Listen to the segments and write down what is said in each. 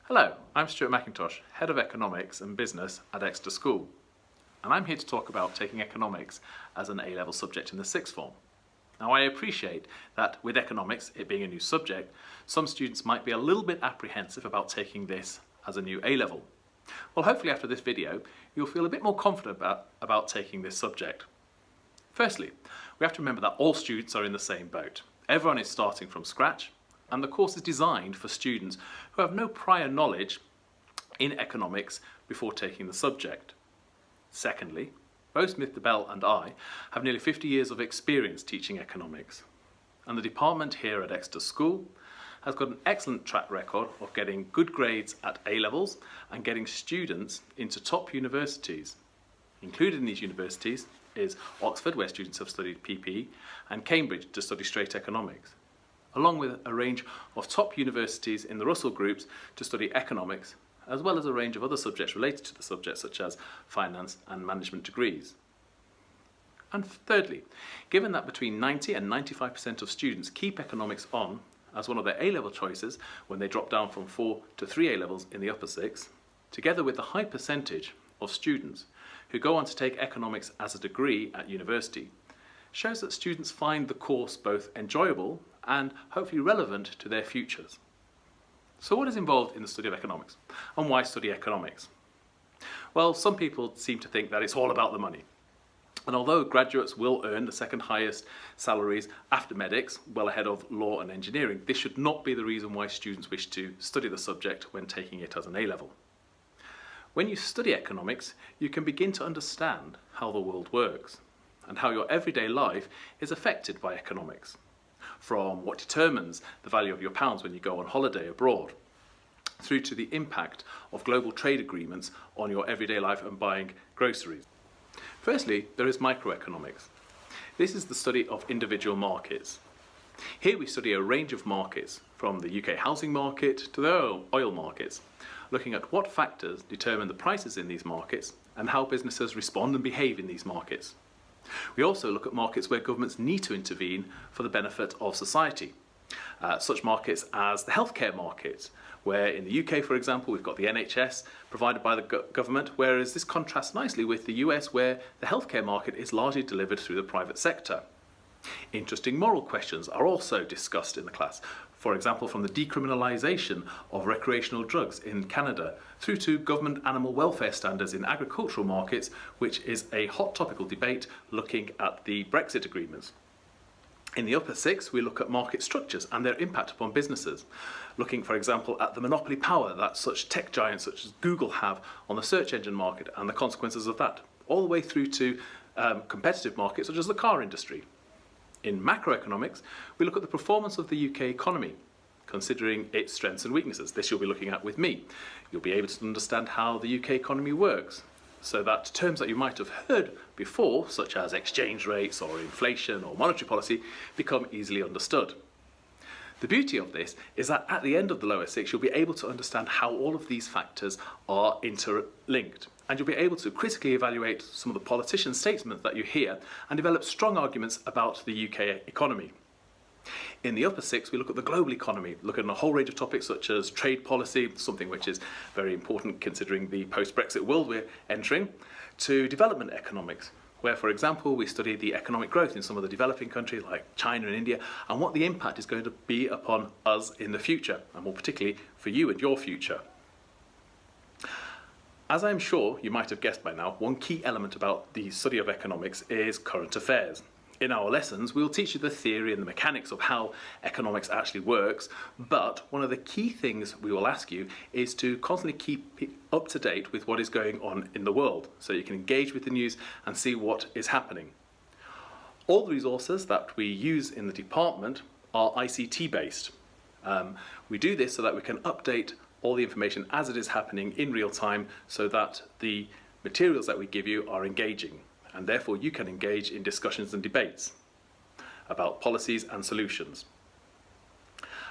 Hello, I'm Stuart McIntosh, Head of Economics and Business at Exeter School, and I'm here to talk about taking economics as an A-level subject in the sixth form. Now, I appreciate that with economics, it being a new subject, some students might be a little bit apprehensive about taking this as a new A-level. Well, hopefully after this video, you'll feel a bit more confident about taking this subject. Firstly, we have to remember that all students are in the same boat. Everyone is starting from scratch, and the course is designed for students who have no prior knowledge in economics before taking the subject. Secondly, both Mr. Bell and I have nearly 50 years of experience teaching economics, and the department here at Exeter School has got an excellent track record of getting good grades at A-levels and getting students into top universities. Included in these universities is Oxford, where students have studied PPE, and Cambridge to study straight economics, along with a range of top universities in the Russell groups to study economics, as well as a range of other subjects related to the subject, such as finance and management degrees. And thirdly, given that between 90 and 95% of students keep economics on as one of their A-level choices when they drop down from 4 to 3 A-levels in the Upper Sixth, together with the high percentage of students who go on to take economics as a degree at university, shows that students find the course both enjoyable and hopefully relevant to their futures. So what is involved in the study of economics, and why study economics? Well, some people seem to think that it's all about the money. And although graduates will earn the second highest salaries after medics, well ahead of law and engineering, this should not be the reason why students wish to study the subject when taking it as an A-level. When you study economics, you can begin to understand how the world works and how your everyday life is affected by economics. From what determines the value of your pounds when you go on holiday abroad, through to the impact of global trade agreements on your everyday life and buying groceries. Firstly, there is microeconomics. This is the study of individual markets. Here we study a range of markets, from the UK housing market to the oil markets, looking at what factors determine the prices in these markets and how businesses respond and behave in these markets. We also look at markets where governments need to intervene for the benefit of society. Such markets as the healthcare market, where in the UK, for example, we've got the NHS provided by the government, whereas this contrasts nicely with the US, where the healthcare market is largely delivered through the private sector. Interesting moral questions are also discussed in the class. For example, from the decriminalisation of recreational drugs in Canada through to government animal welfare standards in agricultural markets, which is a hot topical debate looking at the Brexit agreements. In the Upper Sixth, we look at market structures and their impact upon businesses, looking, for example, at the monopoly power that such tech giants such as Google have on the search engine market and the consequences of that, all the way through to competitive markets such as the car industry. In macroeconomics, we look at the performance of the UK economy, considering its strengths and weaknesses. This you'll be looking at with me. You'll be able to understand how the UK economy works, so that terms that you might have heard before, such as exchange rates or inflation or monetary policy, become easily understood. The beauty of this is that at the end of the lower six, you'll be able to understand how all of these factors are interlinked, and you'll be able to critically evaluate some of the politicians' statements that you hear and develop strong arguments about the UK economy. In the Upper Sixth, we look at the global economy, look at a whole range of topics such as trade policy, something which is very important considering the post-Brexit world we're entering, to development economics, where, for example, we study the economic growth in some of the developing countries like China and India, and what the impact is going to be upon us in the future, and more particularly for you and your future. As I'm sure you might have guessed by now, one key element about the study of economics is current affairs. In our lessons, we'll teach you the theory and the mechanics of how economics actually works, but one of the key things we will ask you is to constantly keep up to date with what is going on in the world, so you can engage with the news and see what is happening. All the resources that we use in the department are ICT based. We do this so that we can update all the information as it is happening in real time, so that the materials that we give you are engaging, and therefore you can engage in discussions and debates about policies and solutions.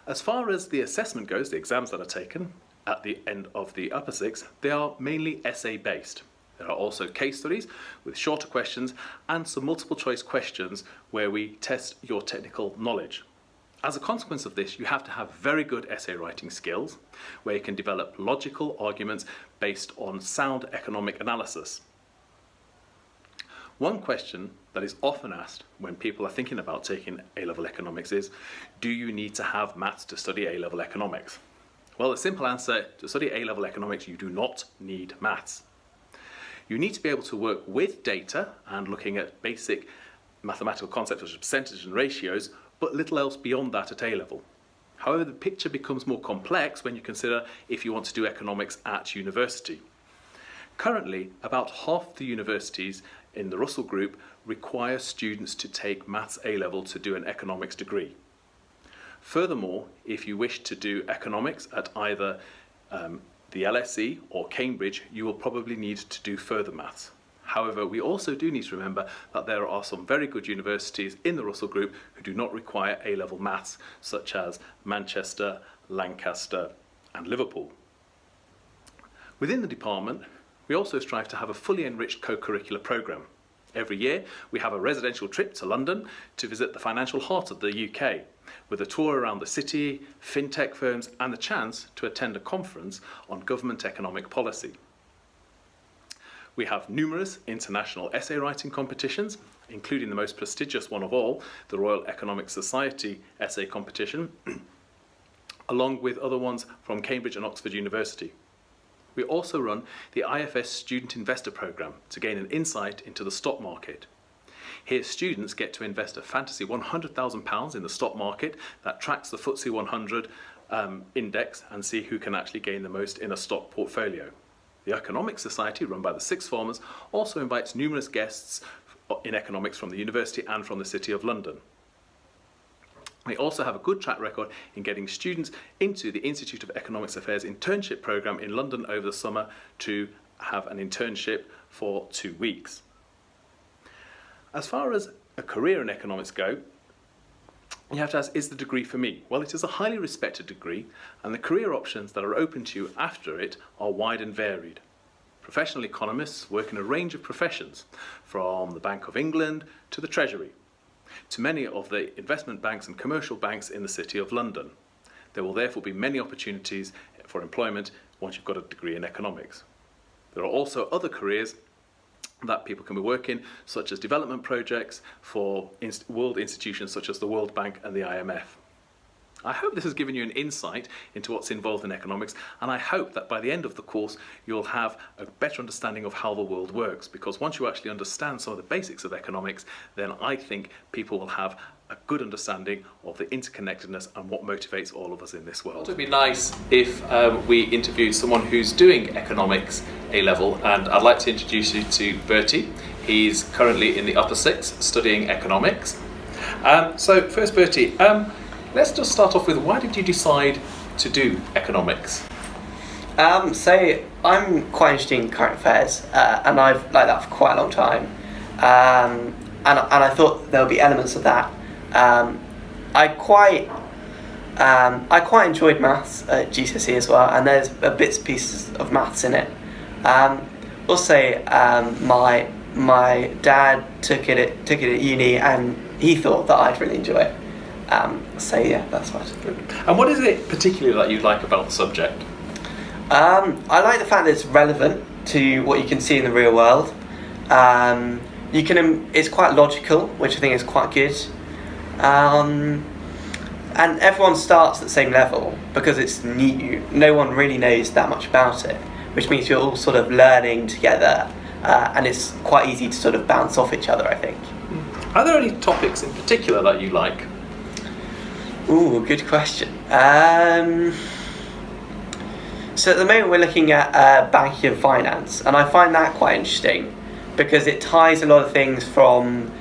As far as the assessment goes, the exams that are taken at the end of the Upper Sixth, they are mainly essay based. There are also case studies with shorter questions and some multiple choice questions where we test your technical knowledge. As a consequence of this, you have to have very good essay writing skills, where you can develop logical arguments based on sound economic analysis. One question that is often asked when people are thinking about taking A-level economics is, do you need to have maths to study A-level economics? Well, the simple answer, to study A-level economics, you do not need maths. You need to be able to work with data and looking at basic mathematical concepts such as percentages and ratios, but little else beyond that at A-level. However, the picture becomes more complex when you consider if you want to do economics at university. Currently, about half the universities in the Russell Group require students to take Maths A-level to do an economics degree. Furthermore, if you wish to do economics at either the LSE or Cambridge, you will probably need to do further maths. However, we also do need to remember that there are some very good universities in the Russell Group who do not require A-level maths, such as Manchester, Lancaster and Liverpool. Within the department, we also strive to have a fully enriched co-curricular programme. Every year, we have a residential trip to London to visit the financial heart of the UK, with a tour around the city, fintech firms and the chance to attend a conference on government economic policy. We have numerous international essay writing competitions, including the most prestigious one of all, the Royal Economic Society essay competition, along with other ones from Cambridge and Oxford University. We also run the IFS Student Investor Programme to gain an insight into the stock market. Here students get to invest a fantasy £100,000 in the stock market that tracks the FTSE 100 index and see who can actually gain the most in a stock portfolio. The Economic Society, run by the Sixth Formers, also invites numerous guests in economics from the university and from the City of London. We also have a good track record in getting students into the Institute of Economics Affairs internship programme in London over the summer to have an internship for 2 weeks. As far as a career in economics go, you have to ask, is the degree for me? Well, it is a highly respected degree, and the career options that are open to you after it are wide and varied. Professional economists work in a range of professions, from the Bank of England to the Treasury, to many of the investment banks and commercial banks in the City of London. There will therefore be many opportunities for employment once you've got a degree in economics. There are also other careers that people can be working, such as development projects for world institutions such as the World Bank and the IMF. I hope this has given you an insight into what's involved in economics, and I hope that by the end of the course you'll have a better understanding of how the world works, because once you actually understand some of the basics of economics, then I think people will have a good understanding of the interconnectedness and what motivates all of us in this world. It would be nice if we interviewed someone who's doing economics A-level, and I'd like to introduce you to Bertie. He's currently in the Upper Sixth studying economics. So first, Bertie, let's just start off with, why did you decide to do economics? So I'm quite interested in current affairs, and I've liked that for quite a long time. And I thought there would be elements of that. I quite enjoyed maths at GCSE as well, and there's bits and pieces of maths in it. Also, my dad took it at uni, and he thought that I'd really enjoy it. So yeah, that's what. And what is it particularly that you like about the subject? I like the fact that it's relevant to what you can see in the real world. It's quite logical, which I think is quite good. And everyone starts at the same level because it's new. No one really knows that much about it, which means you're all sort of learning together, and it's quite easy to sort of bounce off each other, I think. Are there any topics in particular that you like? Ooh, good question. So at the moment we're looking at banking and finance, and I find that quite interesting because it ties a lot of things from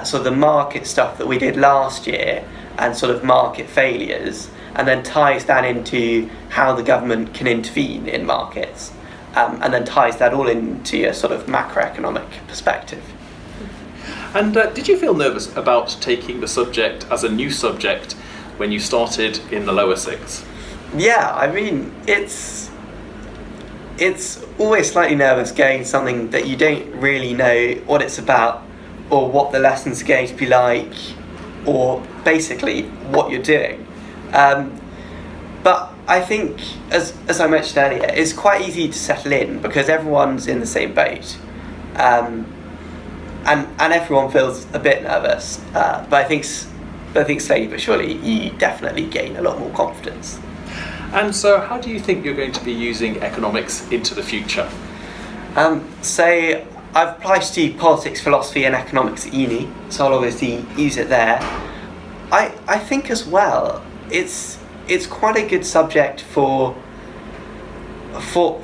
sort of the market stuff that we did last year and sort of market failures, and then ties that into how the government can intervene in markets, and then ties that all into a sort of macroeconomic perspective. And did you feel nervous about taking the subject as a new subject when you started in the lower sixth? Yeah, I mean, it's always slightly nervous going something that you don't really know what it's about, or what the lessons are going to be like, or basically what you're doing. But I think, as I mentioned earlier, it's quite easy to settle in because everyone's in the same boat. And everyone feels a bit nervous. But I think slowly but surely you definitely gain a lot more confidence. And so how do you think you're going to be using economics into the future? So I've applied to study politics, philosophy and economics at uni, so I'll obviously use it there. I think as well it's quite a good subject for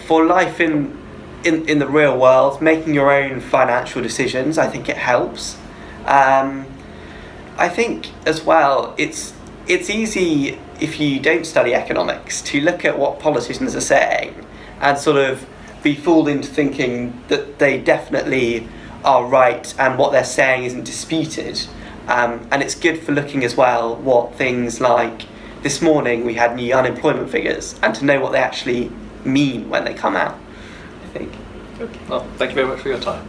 life in the real world, making your own financial decisions. I think it helps. I think as well it's easy if you don't study economics to look at what politicians are saying and sort of be fooled into thinking that they definitely are right and what they're saying isn't disputed. And it's good for looking as well what things like this morning we had new unemployment figures and to know what they actually mean when they come out, I think. Good. Well, thank you very much for your time.